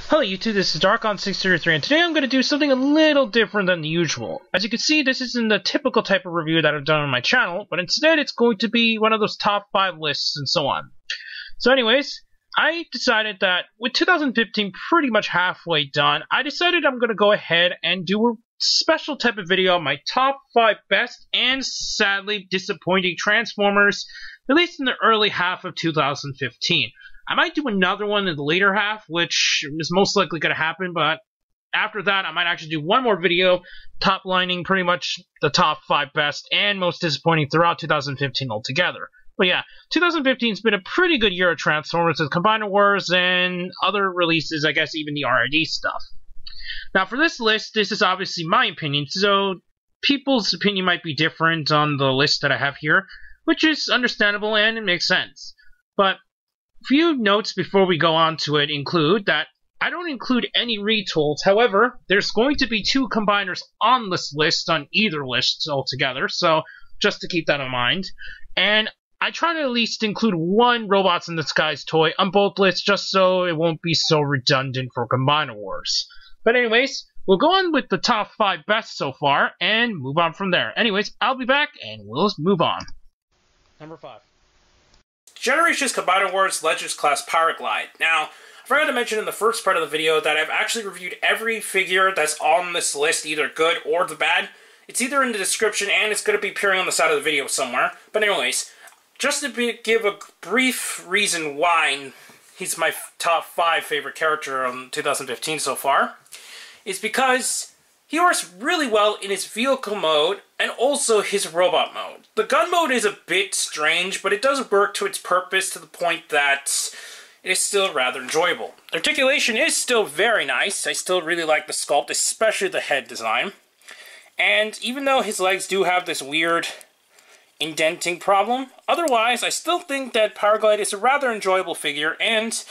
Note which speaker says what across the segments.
Speaker 1: Hello YouTube, this is Darkon633 and today I'm going to do something a little different than the usual. As you can see, this isn't the typical type of review that I've done on my channel, but instead it's going to be one of those top 5 lists and so on. So anyways, I decided that with 2015 pretty much halfway done, I decided I'm going to go ahead and do a special type of video on my top 5 best and sadly disappointing Transformers released in the early half of 2015. I might do another one in the later half, which is most likely going to happen, but after that, I might actually do one more video top-lining pretty much the top 5 best and most disappointing throughout 2015 altogether. But yeah, 2015 has been a pretty good year of Transformers with Combiner Wars and other releases, I guess even the R&D stuff. Now for this list, this is obviously my opinion, so people's opinion might be different on the list that I have here, which is understandable and it makes sense. But few notes before we go on to it include that I don't include any retools. However, there's going to be 2 combiners on this list, on either list altogether, so just to keep that in mind. And I try to at least include 1 Robots in Disguise toy on both lists just so it won't be so redundant for Combiner Wars. But anyways, we'll go on with the top 5 best so far and move on from there. Anyways, I'll be back and we'll move on. Number 5.
Speaker 2: Generations Combiner Wars Legends Class Powerglide. Now, I forgot to mention in the first part of the video that I've actually reviewed every figure that's on this list, either good or the bad. It's either in the description and it's going to be appearing on the side of the video somewhere. But anyways, just to give a brief reason why he's my top 5 favorite character of 2015 so far, is because he works really well in his vehicle mode and also his robot mode. The gun mode is a bit strange, but it does work to its purpose to the point that it is still rather enjoyable. The articulation is still very nice. I still really like the sculpt, especially the head design. And even though his legs do have this weird indenting problem, otherwise I still think that Powerglide is a rather enjoyable figure and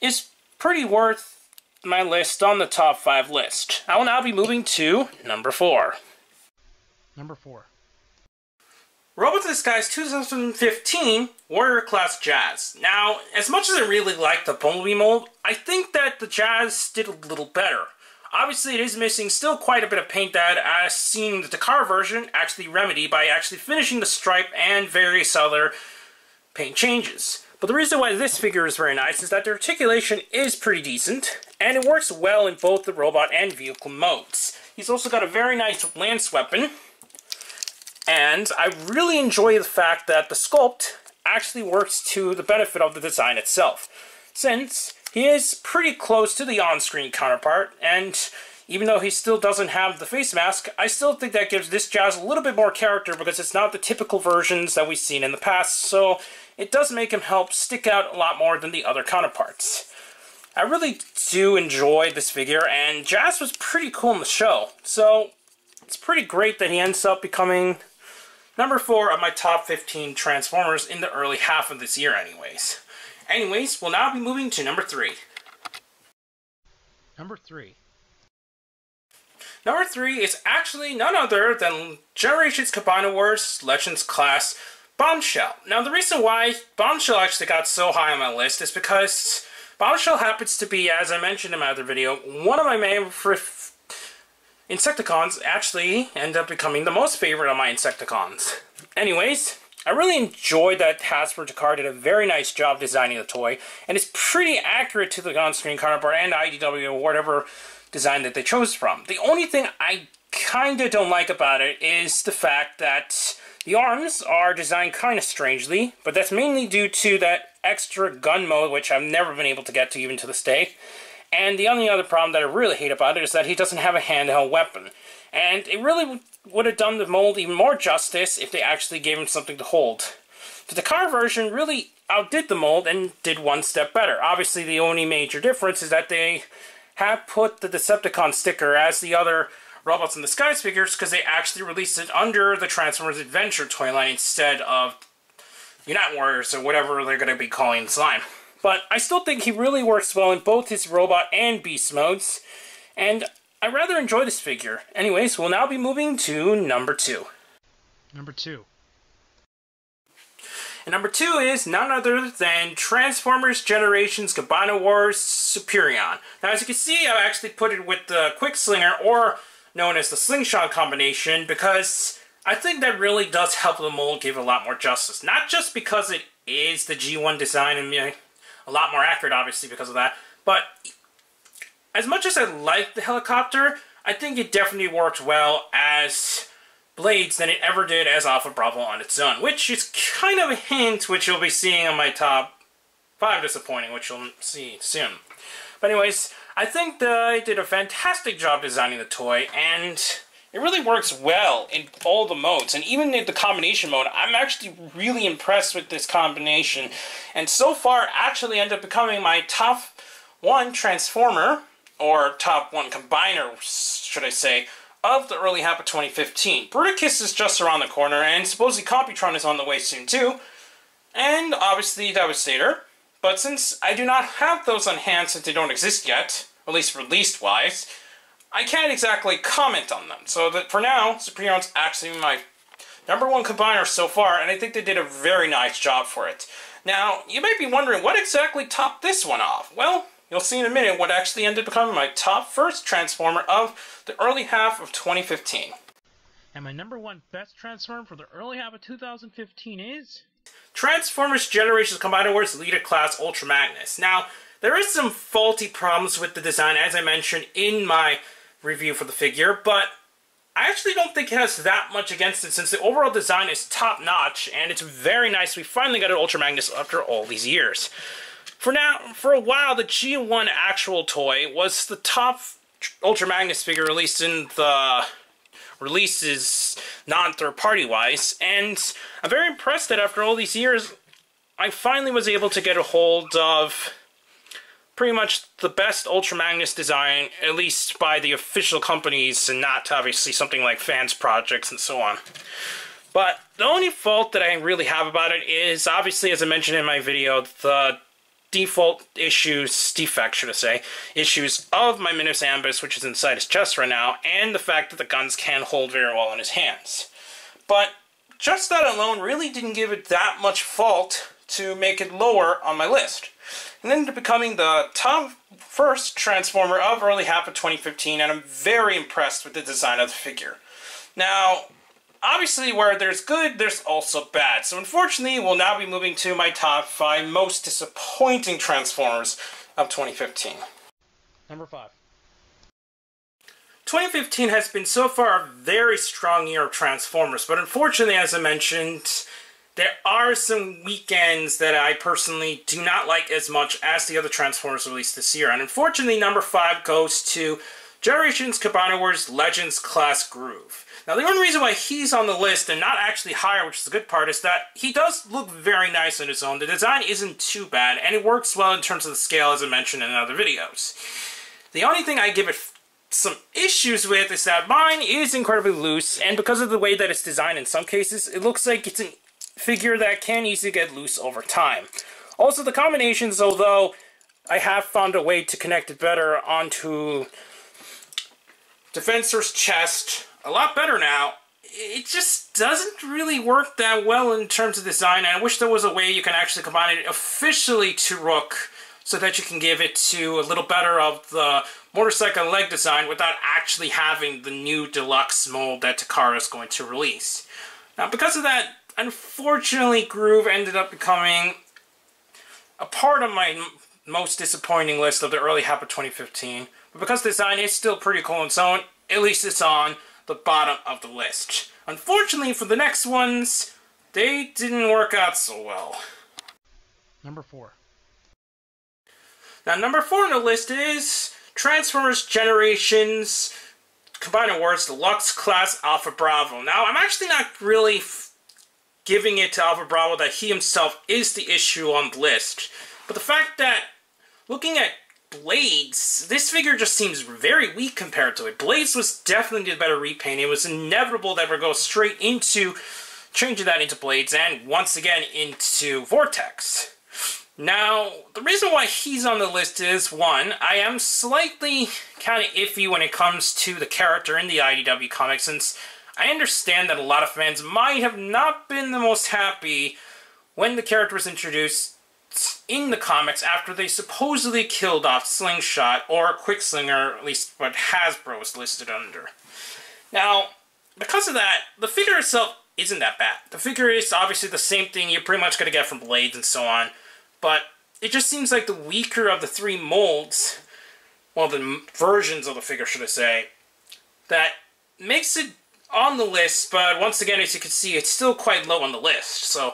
Speaker 2: is pretty worth my list on the top 5 list. I will now be moving to number 4.
Speaker 1: Number 4.
Speaker 2: Robots in Disguise 2015 Warrior Class Jazz. Now, as much as I really like the Bumblebee mold, I think that the Jazz did a little better. Obviously, it is missing still quite a bit of paint that, as seen in the Takara version, actually remedied by actually finishing the stripe and various other paint changes. But the reason why this figure is very nice is that the articulation is pretty decent, and it works well in both the robot and vehicle modes. He's also got a very nice lance weapon, and I really enjoy the fact that the sculpt actually works to the benefit of the design itself, since he is pretty close to the on-screen counterpart, and even though he still doesn't have the face mask, I still think that gives this Jazz a little bit more character because it's not the typical versions that we've seen in the past, so it does make him help stick out a lot more than the other counterparts. I really do enjoy this figure, and Jazz was pretty cool in the show, so it's pretty great that he ends up becoming number 4 of my top 15 Transformers in the early half of this year anyways. Anyways, we'll now be moving to number 3.
Speaker 1: Number 3.
Speaker 2: Number 3 is actually none other than Generations Combiner Wars Legends Class Bombshell. Now, the reason why Bombshell actually got so high on my list is because Bombshell happens to be, as I mentioned in my other video, one of my favorite Insecticons. Actually end up becoming the most favorite of my Insecticons. Anyways, I really enjoyed that Hasbro Takara did a very nice job designing the toy, and it's pretty accurate to the on-screen counterpart and IDW or whatever design that they chose from. The only thing I kinda don't like about it is the fact that the arms are designed kinda strangely, but that's mainly due to that extra gun mode, which I've never been able to get to even to this day. And the only other problem that I really hate about it is that he doesn't have a handheld weapon. And it really would have done the mold even more justice if they actually gave him something to hold. The Takara version really outdid the mold and did one step better. Obviously, the only major difference is that they have put the Decepticon sticker as the other Robots in Disguise figures because they actually released it under the Transformers Adventure toy line instead of Unite Warriors or whatever they're going to be calling this line. But I still think he really works well in both his robot and beast modes, and I rather enjoy this figure. Anyways, we'll now be moving to number 2.
Speaker 1: Number 2.
Speaker 2: And number 2 is none other than Transformers Generations Combiner Wars Superion. Now, as you can see, I actually put it with the Quick Slinger, or known as the Slingshot combination, because I think that really does help the mold give a lot more justice. Not just because it is the G1 design and a lot more accurate, obviously, because of that, but as much as I like the helicopter, I think it definitely worked well as blades than it ever did as Alpha Bravo on its own, which is kind of a hint which you'll be seeing on my top 5 disappointing, which you'll see soon. But anyways, I think they did a fantastic job designing the toy, and it really works well in all the modes, and even in the combination mode, I'm actually really impressed with this combination, and so far actually ended up becoming my top 1 Transformer, or top 1 combiner, should I say, of the early half of 2015. Bruticus is just around the corner, and supposedly Computron is on the way soon too, and obviously Devastator. But since I do not have those on hand since they don't exist yet, at least released-wise, I can't exactly comment on them. So that for now, Superion's actually my number 1 combiner so far, and I think they did a very nice job for it. Now, you might be wondering what exactly topped this one off. Well, you'll see in a minute what actually ended up becoming my top first Transformer of the early half of 2015.
Speaker 1: And my number 1 best Transformer for the early half of 2015 is
Speaker 2: Transformers Generations Combiner Wars Leader Class Ultra Magnus. Now, there is some faulty problems with the design, as I mentioned in my review for the figure, but I actually don't think it has that much against it, since the overall design is top-notch, and it's very nice. We finally got an Ultra Magnus after all these years. For a while, the G1 actual toy was the top Ultra Magnus figure released in the releases, non-third-party wise, and I'm very impressed that after all these years, I finally was able to get a hold of pretty much the best Ultra Magnus design, at least by the official companies, and not obviously something like fans projects and so on. But the only fault that I really have about it is, obviously, as I mentioned in my video, the defect, should I say, issues of my Minus Ambus, which is inside his chest right now, and the fact that the guns can hold very well in his hands. But just that alone really didn't give it that much fault to make it lower on my list. And then to becoming the top first Transformer of early half of 2015, and I'm very impressed with the design of the figure. Now, obviously, where there's good, there's also bad. So unfortunately, we'll now be moving to my top 5 most disappointing Transformers of 2015.
Speaker 1: number 5.
Speaker 2: 2015 has been so far a very strong year of Transformers, but unfortunately, as I mentioned, there are some weekends that I personally do not like as much as the other Transformers released this year. And unfortunately, number 5 goes to Generations Combiner Wars Legends Class Groove. Now, the only reason why he's on the list and not actually higher, which is the good part, is that he does look very nice on his own. The design isn't too bad, and it works well in terms of the scale, as I mentioned in other videos. The only thing I give it some issues with is that mine is incredibly loose, and because of the way that it's designed in some cases, it looks like it's a figure that can easily get loose over time. Also, the combinations, although I have found a way to connect it better onto Defensor's chest a lot better now, it just doesn't really work that well in terms of design, and I wish there was a way you can actually combine it officially to Rook so that you can give it to a little better of the motorcycle leg design without actually having the new deluxe mold that Takara is going to release. Now, because of that, unfortunately, Groove ended up becoming a part of my most disappointing list of the early half of 2015. But because design is still pretty cool and so on, at least it's on the bottom of the list. Unfortunately, for the next ones, they didn't work out so well.
Speaker 1: Number 4.
Speaker 2: Now, number 4 on the list is Transformers Generations Combiner Wars Deluxe Class Alpha Bravo. Now, I'm actually not really giving it to Alpha Bravo that he himself is the issue on the list. But the fact that, looking at Blades, this figure just seems very weak compared to it. Blades was definitely the better repaint. It was inevitable that we'd go straight into changing that into Blades and once again into Vortex. Now, the reason why he's on the list is, one, I am slightly kind of iffy when it comes to the character in the IDW comics, since I understand that a lot of fans might have not been the most happy when the character was introduced in the comics after they supposedly killed off Slingshot, or Quickslinger, at least what Hasbro is listed under. Now, because of that, the figure itself isn't that bad. The figure is obviously the same thing you're pretty much going to get from Blades and so on, but it just seems like the weaker of the three molds, well, the versions of the figure, should I say, that makes it on the list, but once again, as you can see, it's still quite low on the list. So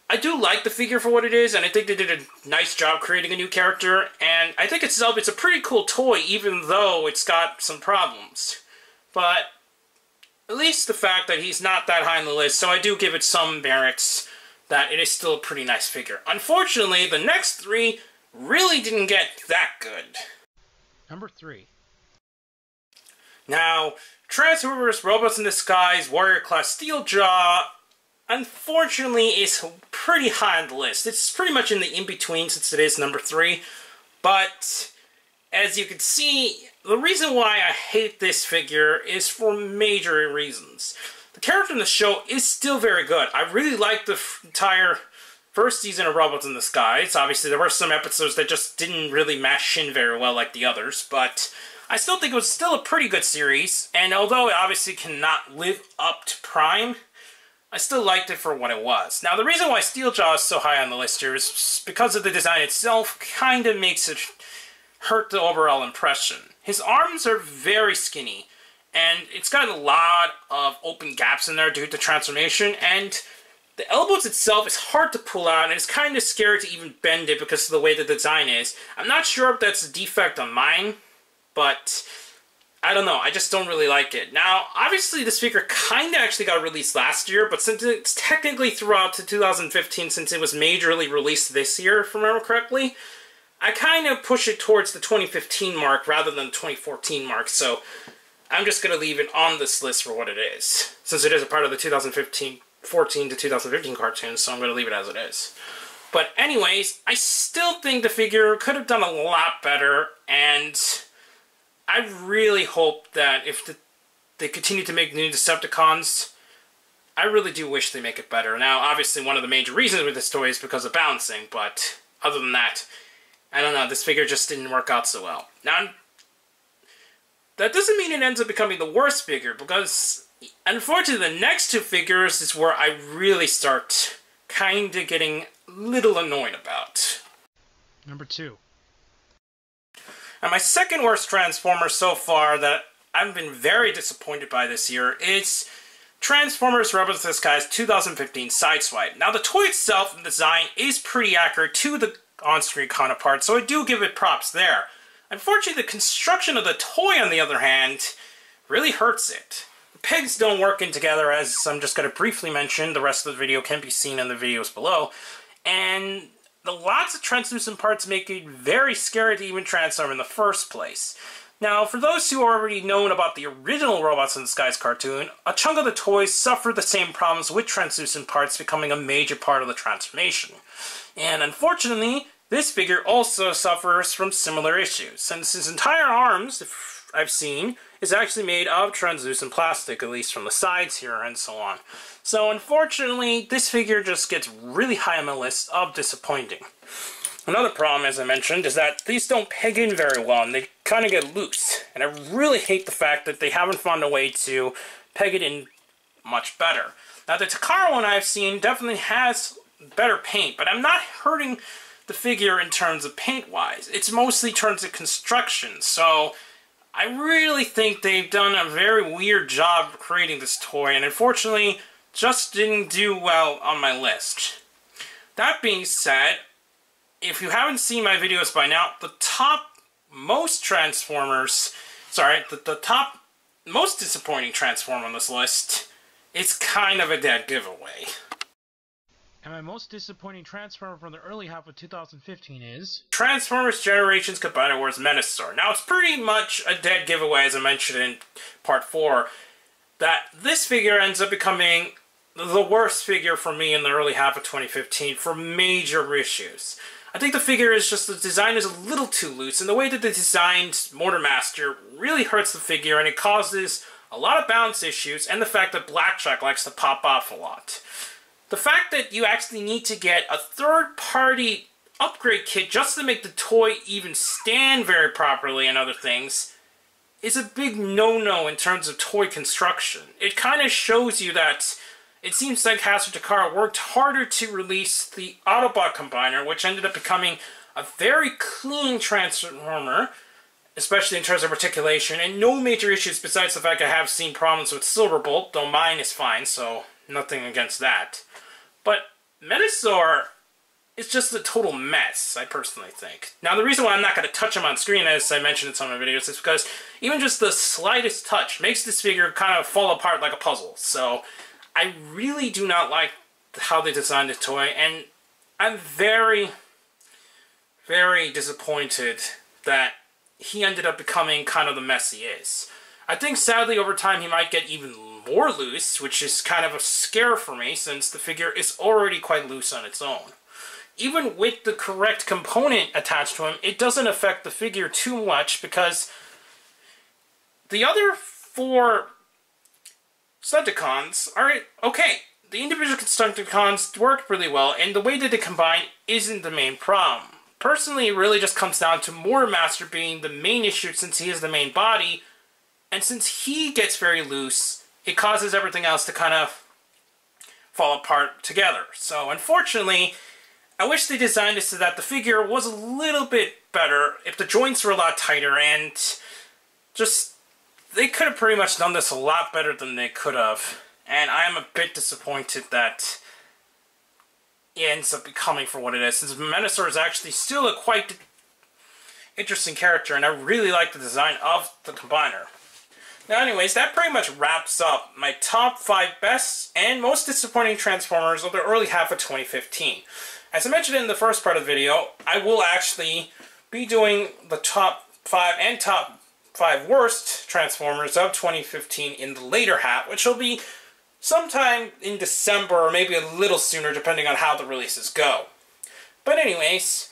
Speaker 2: I do like the figure for what it is, and I think they did a nice job creating a new character, and I think itself, it's a pretty cool toy, even though it's got some problems. But at least the fact that he's not that high on the list, so I do give it some merits that it is still a pretty nice figure. Unfortunately, the next three really didn't get that good.
Speaker 1: Number 3.
Speaker 2: Now, Transformers Robots in Disguise Warrior Class Steeljaw, unfortunately, is pretty high on the list. It's pretty much in the in-between since it is number 3, but as you can see, the reason why I hate this figure is for major reasons. The character in the show is still very good. I really like the entire first season of Robots in Disguise. Obviously, there were some episodes that just didn't really mesh in very well like the others, but I still think it was still a pretty good series, and although it obviously cannot live up to Prime, I still liked it for what it was. Now, the reason why Steeljaw is so high on the list here is because of the design itself kind of makes it hurt the overall impression. His arms are very skinny, and it's got a lot of open gaps in there due to transformation, and the elbows itself is hard to pull out, and it's kind of scary to even bend it because of the way the design is. I'm not sure if that's a defect on mine, but I don't know, I just don't really like it. Now, obviously this figure kind of actually got released last year, but since it's technically throughout to 2015, since it was majorly released this year, if I remember correctly, I kind of push it towards the 2015 mark rather than the 2014 mark, so I'm just going to leave it on this list for what it is, since it is a part of the 2014 to 2015 cartoon, so I'm going to leave it as it is. But anyways, I still think the figure could have done a lot better, and I really hope that if they continue to make new Decepticons, I really do wish they make it better. Now, obviously, one of the major reasons with this toy is because of balancing, but other than that, I don't know, this figure just didn't work out so well. Now, that doesn't mean it ends up becoming the worst figure, because unfortunately the next two figures is where I really start kind of getting a little annoyed about.
Speaker 1: Number 2.
Speaker 2: And my second worst Transformer so far that I've been very disappointed by this year is Transformers Robots in Disguise 2015 Sideswipe. Now, the toy itself and design is pretty accurate to the on-screen counterpart, so I do give it props there. Unfortunately, the construction of the toy, on the other hand, really hurts it. The pegs don't work in together, as I'm just going to briefly mention. The rest of the video can be seen in the videos below. And the lots of translucent parts make it very scary to even transform in the first place. Now, for those who already known about the original Robots in Disguise cartoon, a chunk of the toys suffer the same problems with translucent parts becoming a major part of the transformation. And unfortunately, this figure also suffers from similar issues, since his entire arms, if I've seen, is actually made of translucent plastic, at least from the sides here and so on. So unfortunately, this figure just gets really high on my list of disappointing. Another problem, as I mentioned, is that these don't peg in very well, and they kind of get loose. And I really hate the fact that they haven't found a way to peg it in much better. Now, the Takara one I've seen definitely has better paint, but I'm not hurting the figure in terms of paint-wise. It's mostly in terms of construction, so I really think they've done a very weird job creating this toy, and unfortunately, just didn't do well on my list. That being said, if you haven't seen my videos by now, the top most Transformers, the top most disappointing Transformer on this list is kind of a dead giveaway.
Speaker 1: And my most disappointing Transformer from the early half of 2015 is
Speaker 2: Transformers Generations Combiner Wars Menasor. Now, it's pretty much a dead giveaway, as I mentioned in Part 4, that this figure ends up becoming the worst figure for me in the early half of 2015 for major issues. I think the figure is just, the design is a little too loose, and the way that they designed Mortar Master really hurts the figure, and it causes a lot of balance issues, and the fact that Blackjack likes to pop off a lot. The fact that you actually need to get a third-party upgrade kit just to make the toy even stand very properly and other things is a big no-no in terms of toy construction. It kind of shows you that it seems like Hasu Takara worked harder to release the Autobot Combiner, which ended up becoming a very clean transformer, especially in terms of articulation, and no major issues besides the fact I have seen problems with Silverbolt, though mine is fine, so nothing against that. But Menasor is just a total mess, I personally think. Now, the reason why I'm not going to touch him on screen, as I mentioned in some of my videos, is because even just the slightest touch makes this figure kind of fall apart like a puzzle. So, I really do not like how they designed the toy, and I'm very, very disappointed that he ended up becoming kind of the mess he is. I think, sadly, over time he might get even more loose, which is kind of a scare for me, since the figure is already quite loose on its own. Even with the correct component attached to him, it doesn't affect the figure too much, because the other 4 Stunticons are okay. The individual Stunticons work really well, and the way that they combine isn't the main problem. Personally, it really just comes down to Mortarmaster being the main issue, since he is the main body, and since he gets very loose, it causes everything else to kind of fall apart together. So, unfortunately, I wish they designed it so that the figure was a little bit better, if the joints were a lot tighter, and just, they could have pretty much done this a lot better than they could have. And I am a bit disappointed that it ends up becoming for what it is, since Menasor is actually still a quite interesting character, and I really like the design of the Combiner. Now anyways, that pretty much wraps up my top 5 best and most disappointing Transformers of the early half of 2015. As I mentioned in the first part of the video, I will actually be doing the top 5 and top 5 worst Transformers of 2015 in the later half, which will be sometime in December or maybe a little sooner depending on how the releases go. But anyways,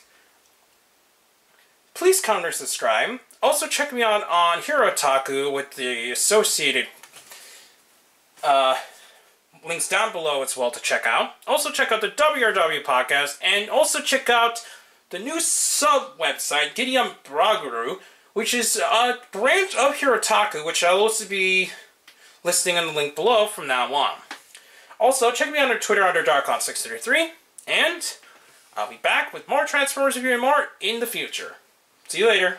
Speaker 2: please comment or subscribe. Also check me out on Hero Otaku with the associated links down below as well to check out. Also check out the WRW podcast, and also check out the new sub-website, Gideon Braguru, which is a branch of Hero Otaku, which I'll also be listing in the link below from now on. Also, check me out on Twitter under Darkon633, and I'll be back with more Transformers review and more in the future. See you later.